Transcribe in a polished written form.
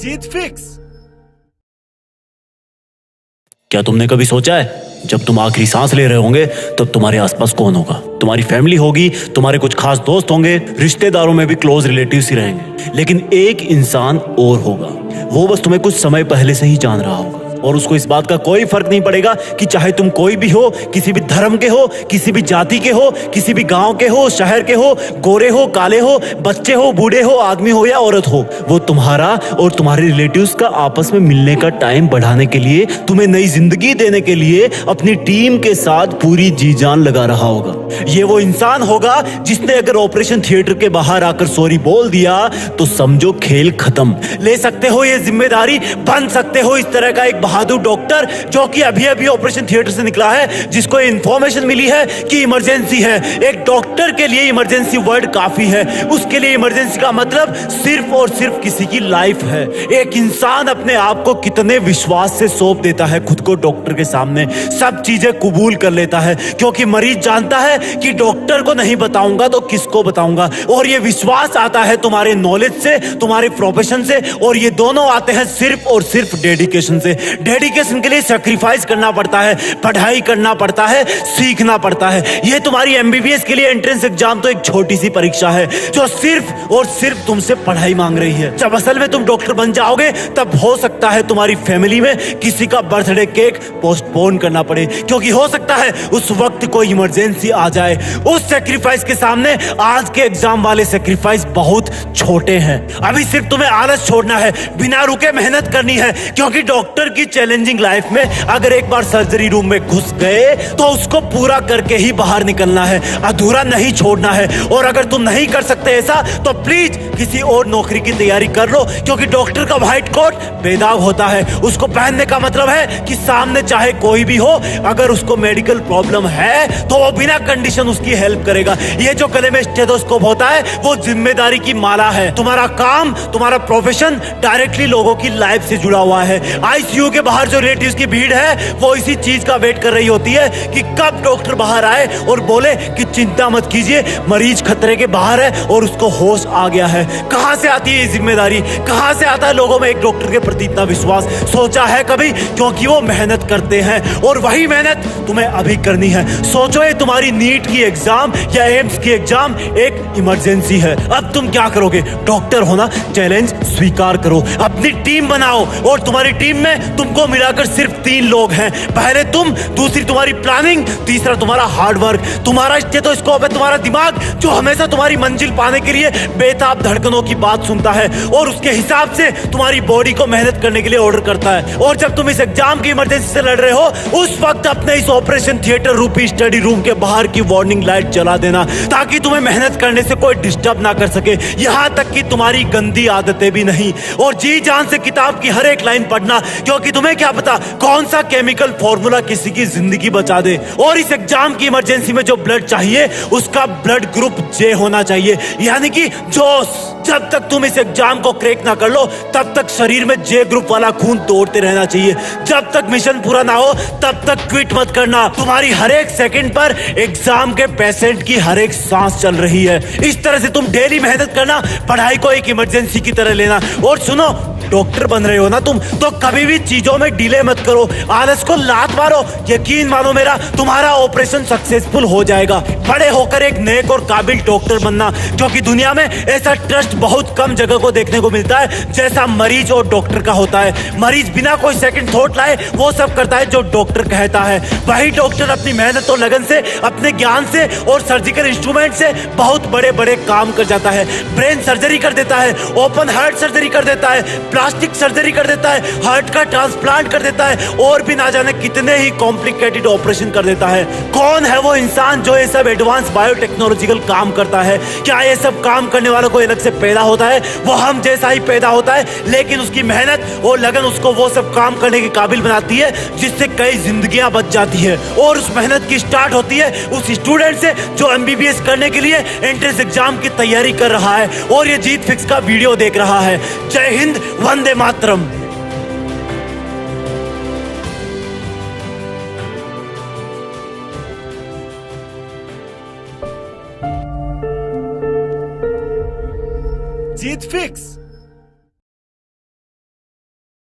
जीत fix. क्या तुमने कभी सोचा है जब तुम आखिरी सांस ले रहे होंगे तब तुम्हारे आसपास कौन होगा? तुम्हारी फैमिली होगी, तुम्हारे कुछ खास दोस्त होंगे, रिश्तेदारों में भी क्लोज रिलेटिव्स ही रहेंगे, लेकिन एक इंसान और होगा। वो बस तुम्हें कुछ समय पहले से ही जान रहा होगा और उसको इस बात का कोई फर्क नहीं पड़ेगा कि चाहे तुम कोई भी हो, किसी भी धर्म के हो, किसी भी जाति के हो, किसी भी गांव के हो, शहर के हो, गोरे हो, काले हो, बच्चे हो, बूढ़े हो, आदमी हो या औरत हो, वो तुम्हारा और तुम्हारे रिलेटिव्स का आपस में मिलने का टाइम बढ़ाने के लिए, तुम्हें नई जिंदगी देने के लिए अपनी टीम के साथ पूरी जी जान लगा रहा होगा। ये वो इंसान होगा जिसने अगर ऑपरेशन थिएटर के बाहर आकर सॉरी बोल दिया तो समझो खेल खत्म। ले सकते हो ये जिम्मेदारी, बन सकते हो इस तरह का एक बहादुर डॉक्टर जो कि अभी अभी ऑपरेशन थिएटर से निकला है, जिसको इंफॉर्मेशन मिली है कि इमरजेंसी है। एक डॉक्टर के लिए इमरजेंसी वर्ड काफी है। उसके लिए इमरजेंसी का मतलब सिर्फ और सिर्फ किसी की लाइफ है। एक इंसान अपने आप को कितने विश्वास से सौंप देता है खुद को डॉक्टर के सामने, सब चीजें कबूल कर लेता है, क्योंकि मरीज जानता है कि डॉक्टर को नहीं बताऊंगा तो किसको बताऊंगा। और ये विश्वास आता है तुम्हारे नॉलेज से, तुम्हारे प्रोफेशन से, और ये दोनों आते हैं सिर्फ और सिर्फ डेडिकेशन से। डेडिकेशन के लिए सैक्रिफाइस करना पड़ता है, पढ़ाई करना पड़ता है, सीखना पड़ता है। ये तुम्हारी एमबीबीएस के लिए एंट्रेंस एग्जाम तो एक छोटी सी परीक्षा है जो सिर्फ और सिर्फ तुमसे पढ़ाई मांग रही है। जब असल में तुम डॉक्टर बन जाओगे तब हो सकता है तुम्हारी फैमिली में किसी का बर्थडे केक पोस्टपोन करना पड़े, क्योंकि हो सकता है उस वक्त कोई इमरजेंसी आ जाए। उस सैक्रिफाइस के सामने आज के एग्जाम वाले सैक्रिफाइस बहुत छोटे हैं। अभी सिर्फ तुम्हें आलस छोड़ना है, बिना रुके मेहनत करनी है, क्योंकि डॉक्टर की चैलेंजिंग लाइफ में अगर एक बार सर्जरी रूम में घुस गए तो उसको पूरा करके ही बाहर निकलना है, अधूरा नहीं छोड़ना है। और अगर तुम नहीं कर सकते ऐसा तो प्लीज किसी और नौकरी की तैयारी कर लो, क्योंकि डॉक्टर का व्हाइट कोट बेदाग होता है। उसको पहनने का मतलब है कि सामने चाहे कोई भी हो, अगर उसको मेडिकल प्रॉब्लम है तो वो बिना कंडीशन उसकी हेल्प करेगा। ये जो गले में स्टेथोस्कोप होता है वो जिम्मेदारी की माला है। तुम्हारा काम, तुम्हारा प्रोफेशन डायरेक्टली लोगों की लाइफ से जुड़ा हुआ है। आईसीयू के बाहर जो रिलेटिव्स की भीड़ है वो इसी चीज का वेट कर रही होती है कि कब डॉक्टर बाहर आए और बोले कि चिंता मत कीजिए, मरीज खतरे के बाहर है और उसको होश आ गया है। कहां से आती है ये जिम्मेदारी, कहां से आता है लोगों में एक डॉक्टर के प्रति इतना विश्वास? सोचा है कभी? क्योंकि वो मेहनत करते हैं और वही मेहनत तुम्हें अभी करनी है। सोचो ये तुम्हारी नीट की एग्जाम या एम्स की एग्जाम एक इमरजेंसी है। अब तुम क्या करोगे? डॉक्टर होना चैलेंज स्वीकार करो, अपनी टीम बनाओ और तुम्हारी टीम में तुमको मिलाकर सिर्फ 3 लोग हैं। पहले तुम, दूसरी तुम्हारी प्लानिंग, तीसरा तुम्हारा हार्डवर्क। तुम्हारा स्टेथोस्कोप है तुम्हारा दिमाग, जो हमेशा तुम्हारी मंजिल पाने के लिए बेताब धड़कनों की बात सुनता है और उसके हिसाब से तुम्हारी बॉडी को मेहनत करने के लिए ऑर्डर करता है। और जब तुम इस एग्जाम की इमरजेंसी से लड़ रहे हो उस वक्त अपने इस ऑपरेशन थिएटर रूपी स्टडी रूम के बाहर की वार्निंग लाइट जला देना, ताकि तुम्हें मेहनत करने से कोई डिस्टर्ब ना कर सके, यहां तक कि तुम्हारी गंदी आदतें भी नहीं। और जी जान से किताब की हर एक लाइन पढ़ना, क्योंकि तुम्हें क्या पता कौन सा केमिकल फॉर्मूला किसी की जिंदगी बचा दे। और इस एग्जाम की इमरजेंसी में जो ब्लड चाहिए उसका ब्लड ग्रुप जे होना चाहिए, यानी कि जोश। जब तक तुम इस एग्जाम को क्रैक ना कर लो तब तक शरीर में जे ग्रुप वाला खून दौड़ते रहना चाहिए। जब तक मिशन पूरा ना हो तब तक क्विट मत करना। तुम्हारी हर एक सेकंड पर एग्जाम के पेशेंट की हर एक सांस चल रही है। इस तरह से तुम डेली मेहनत करना, पढ़ाई को एक इमरजेंसी की तरह लेना। और सुनो, डॉक्टर बन रहे हो ना तुम, तो कभी भी चीजों में डिले मत करो, आलस को लात मारो। यकीन मानो मेरा, तुम्हारा ऑपरेशन सक्सेसफुल हो जाएगा। बड़े होकर एक नेक और काबिल डॉक्टर बनना, क्योंकि दुनिया में ऐसा ट्रस्ट बहुत कम जगह को देखने को मिलता है जैसा मरीज और डॉक्टर का होता है। मरीज बिना कोई सेकंड थॉट लाए वो सब करता है जो डॉक्टर कहता है। वही डॉक्टर अपनी मेहनत और लगन से, अपने ज्ञान से और सर्जिकल इंस्ट्रूमेंट से बहुत बड़े बड़े काम कर जाता है। ब्रेन सर्जरी कर देता है, ओपन हार्ट सर्जरी कर देता है, प्लास्टिक सर्जरी कर देता है, हार्ट का ट्रांसप्लांट कर देता है, और भी ना जाने कितने ही कॉम्प्लिकेटेड ऑपरेशन कर देता है। कौन है वो इंसान जो ये सब एडवांस बायोटेक्नोलॉजिकल काम करता है? क्या ये सब काम करने वालों को अलग से पैदा होता है? वो हम जैसा ही पैदा होता है, लेकिन उसकी मेहनत और लगन उसको वो सब काम करने के काबिल बनाती है जिससे कई जिंदगियां बच जाती है। और उस मेहनत की स्टार्ट होती है उस स्टूडेंट से जो एमबीबीएस करने के लिए एंट्रेंस एग्जाम की तैयारी कर रहा है और ये जीत फिक्स का वीडियो देख रहा है। जय हिंद, वंदे मातरम। जीत फिक्स।